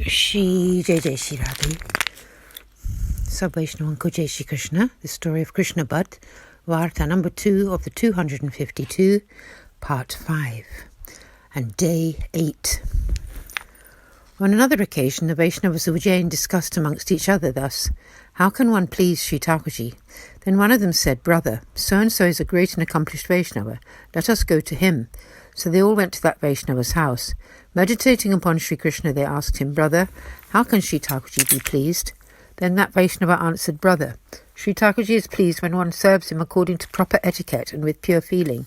Shri Jai Jai Shri Radhe. Sub Vaishnav Uncle Jai Shri Krishna. The story of Krishna Bhatt, Varta number 2 of the 252, part 5, and day 8. On another occasion, the Vaishnavas of Ujjain discussed amongst each other thus: how can one please Sri Thakurji? Then one of them said, Brother, so-and-so is a great and accomplished Vaishnava. Let us go to him. So they all went to that Vaishnava's house. Meditating upon Sri Krishna, they asked him, Brother, how can Sri Thakurji be pleased? Then that Vaishnava answered, Brother, Sri Thakurji is pleased when one serves him according to proper etiquette and with pure feeling.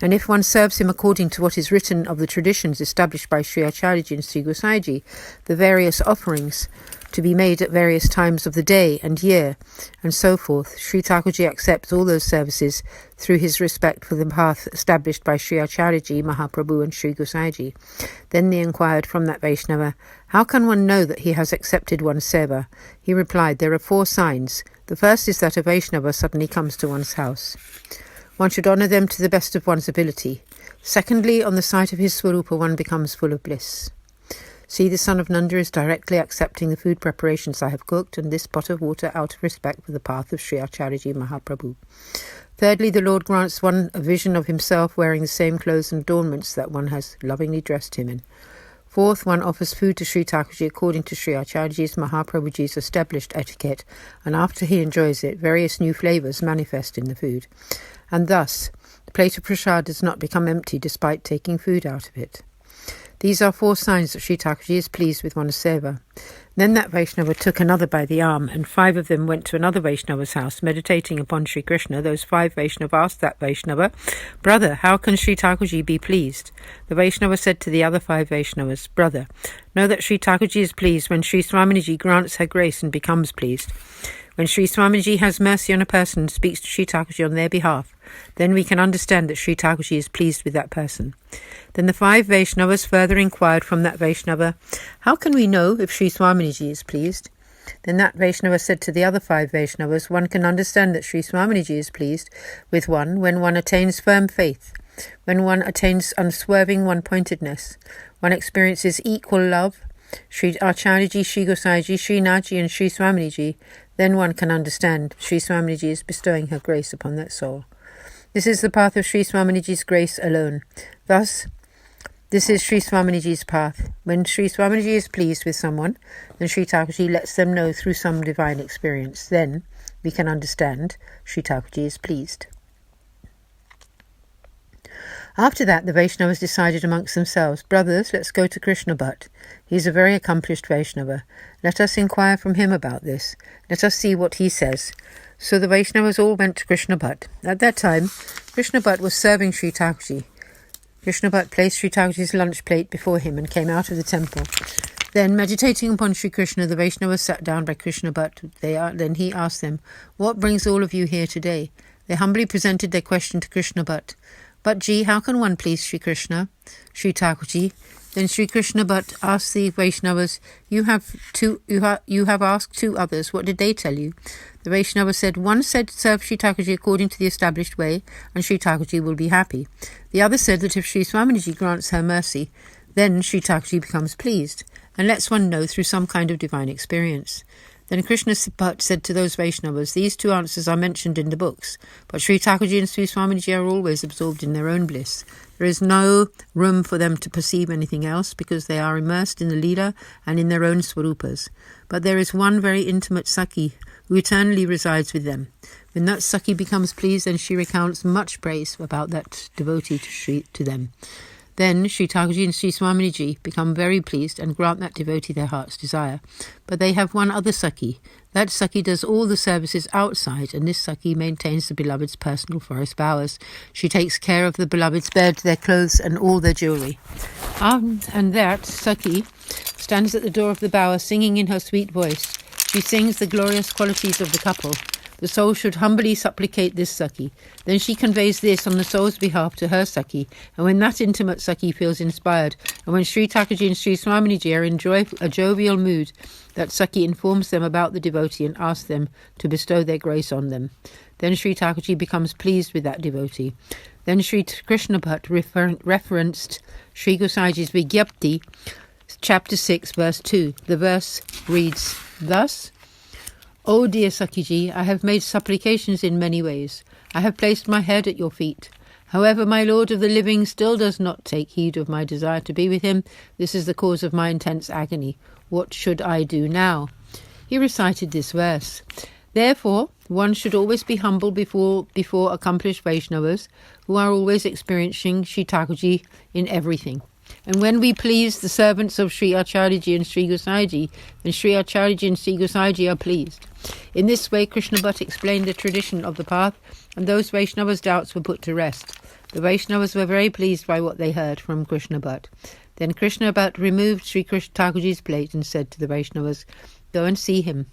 And if one serves him according to what is written of the traditions established by Sri Acharyaji and Sri Gosaiji, the various offerings to be made at various times of the day and year, and so forth, Sri Thakurji accepts all those services through his respect for the path established by Sri Acharyaji, Mahaprabhu and Sri Gosaiji. Then they inquired from that Vaishnava, how can one know that he has accepted one's seva? He replied, there are 4 signs. The first is that a Vaishnava suddenly comes to one's house. One should honour them to the best of one's ability. Secondly, on the sight of his Swarupa, one becomes full of bliss. See, the son of Nanda is directly accepting the food preparations I have cooked and this pot of water out of respect for the path of Sri Acharyaji Mahaprabhu. Thirdly, the Lord grants one a vision of himself wearing the same clothes and adornments that one has lovingly dressed him in. Fourth, one offers food to Sri Thakurji according to Sri Acharyaji's Mahaprabhuji's established etiquette, and after he enjoys it, various new flavours manifest in the food. And thus, the plate of prasad does not become empty despite taking food out of it. These are 4 signs that Sri Thakurji is pleased with one's seva. Then that Vaishnava took another by the arm, and 5 of them went to another Vaishnava's house, meditating upon Sri Krishna. Those 5 Vaishnava asked that Vaishnava, Brother, how can Sri Thakurji be pleased? The Vaishnava said to the other 5 Vaishnavas, Brother, know that Sri Thakurji is pleased when Sri Swaminiji grants her grace and becomes pleased. When Sri Swaminiji has mercy on a person and speaks to Sri Thakurji on their behalf, then we can understand that Sri Thakurji is pleased with that person. Then the 5 Vaishnavas further inquired from that Vaishnava, how can we know if Sri Swaminiji is pleased? Then that Vaishnava said to the other 5 Vaishnavas, one can understand that Sri Swaminiji is pleased with one when one attains firm faith, when one attains unswerving one-pointedness, one experiences equal love, Sri Acharyaji, Sri Gosaiji, Sri Naji and Sri Swaminiji, then one can understand Sri Swaminiji is bestowing her grace upon that soul. This is the path of Sri Swaminiji's grace alone. Thus, this is Sri Swaminiji's path. When Sri Swaminiji is pleased with someone, then Sri Thakurji lets them know through some divine experience. Then we can understand Sri Thakurji is pleased. After that, the Vaishnavas decided amongst themselves, Brothers, let's go to Krishna Bhatt. He is a very accomplished Vaishnava. Let us inquire from him about this. Let us see what he says. So the Vaishnavas all went to Krishna Bhatt. At that time, Krishna Bhatt was serving Sri Thakurji. Krishna Bhatt placed Sri Thakurji's lunch plate before him and came out of the temple. Then, meditating upon Sri Krishna, the Vaishnavas sat down by Krishna Bhatt. Then he asked them, What brings all of you here today? They humbly presented their question to Krishna Bhatt. Bhattji, how can one please Sri Krishna? Sri Thakurji. Then Sri Krishna Bhatt asked the Vaishnavas, you have asked 2 others. What did they tell you? The Vaishnava said, one said serve Sri Thakurji according to the established way, and Sri Thakurji will be happy. The other said that if Sri Swaminiji grants her mercy, then Sri Thakurji becomes pleased, and lets one know through some kind of divine experience. Then Krishna Bhatt said to those Vaishnavas, these 2 answers are mentioned in the books, but Sri Thakurji and Sri Swaminiji are always absorbed in their own bliss. There is no room for them to perceive anything else because they are immersed in the Leela and in their own Swarupas. But there is one very intimate Sakhi who eternally resides with them. When that Sakhi becomes pleased, then she recounts much praise about that devotee to them. Then Sri Thakurji and Sri Swaminiji become very pleased and grant that devotee their heart's desire. But they have one other Sakhi. That Sakhi does all the services outside, and this Sakhi maintains the beloved's personal forest bowers. She takes care of the beloved's bed, their clothes, and all their jewellery. And that Sakhi stands at the door of the bower, singing in her sweet voice. She sings the glorious qualities of the couple. The soul should humbly supplicate this Sakhi. Then she conveys this on the soul's behalf to her Sakhi, and when that intimate Sakhi feels inspired, and when Sri Thakurji and Sri Swaminiji are in a jovial mood, that Sakhi informs them about the devotee and asks them to bestow their grace on them. Then Sri Thakurji becomes pleased with that devotee. Then Sri Krishna Bhatt referenced Sri Gosaiji's Vigyapti chapter 6, verse 2. The verse reads thus: O dear Sakiji, I have made supplications in many ways. I have placed my head at your feet. However, my Lord of the living still does not take heed of my desire to be with him. This is the cause of my intense agony. What should I do now? He recited this verse. Therefore, one should always be humble before accomplished Vaishnavas, who are always experiencing Sri Thakurji in everything. And when we please the servants of Sri Acharyaji and Sri Gosai, then Sri Acharyaji and Sri Gosai are pleased. In this way, Krishna Bhatt explained the tradition of the path, and those Vaishnavas' doubts were put to rest. The Vaishnavas were very pleased by what they heard from Krishna Bhatt. Then Krishna Bhatt removed Sri Thakurji's plate and said to the Vaishnavas, Go and see him.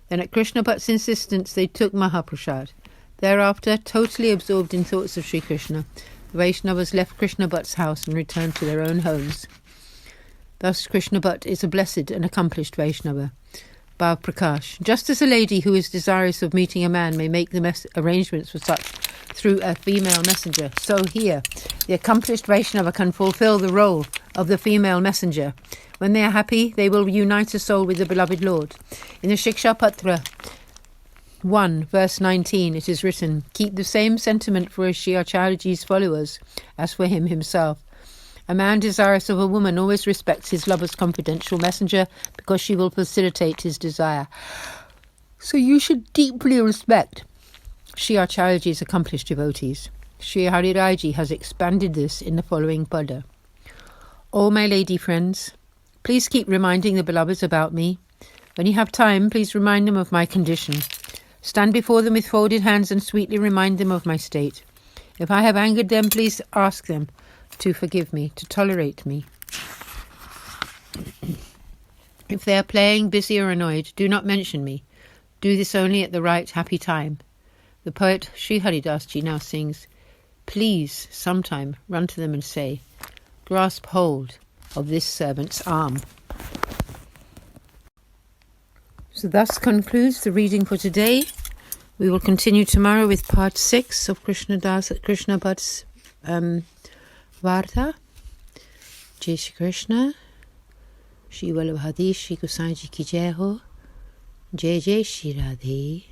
Then at Krishna Bhatt's insistence, they took Mahaprasad. Thereafter, totally absorbed in thoughts of Sri Krishna, the Vaishnavas left Krishna Bhatt's house and returned to their own homes. Thus Krishna Bhatt is a blessed and accomplished Vaishnava. Bhav Prakash. Just as a lady who is desirous of meeting a man may make the arrangements for such through a female messenger, so here the accomplished Vaishnava can fulfill the role of the female messenger. When they are happy, they will unite a soul with the beloved Lord. In the Shiksha Patra 1, verse 19, it is written, Keep the same sentiment for Sri Acharyaji's followers as for him himself. A man desirous of a woman always respects his lover's confidential messenger because she will facilitate his desire. So you should deeply respect Sri Acharyaji's accomplished devotees. Sri Hariraji has expanded this in the following pada. O my lady friends, please keep reminding the beloveds about me. When you have time, please remind them of my condition. Stand before them with folded hands and sweetly remind them of my state. If I have angered them, please ask them to forgive me, to tolerate me. If they are playing, busy or annoyed, do not mention me. Do this only at the right happy time. The poet Sri Haridas Ji now sings, Please, sometime, run to them and say, Grasp hold of this servant's arm. So thus concludes the reading for today. We will continue tomorrow with part 6 of Krishna Bhatt's Varta. Jai Shri Krishna. Shri Vallabhadi Shri Gosai Ji Ki Jai Ho. Jai Jai Shri Radhe.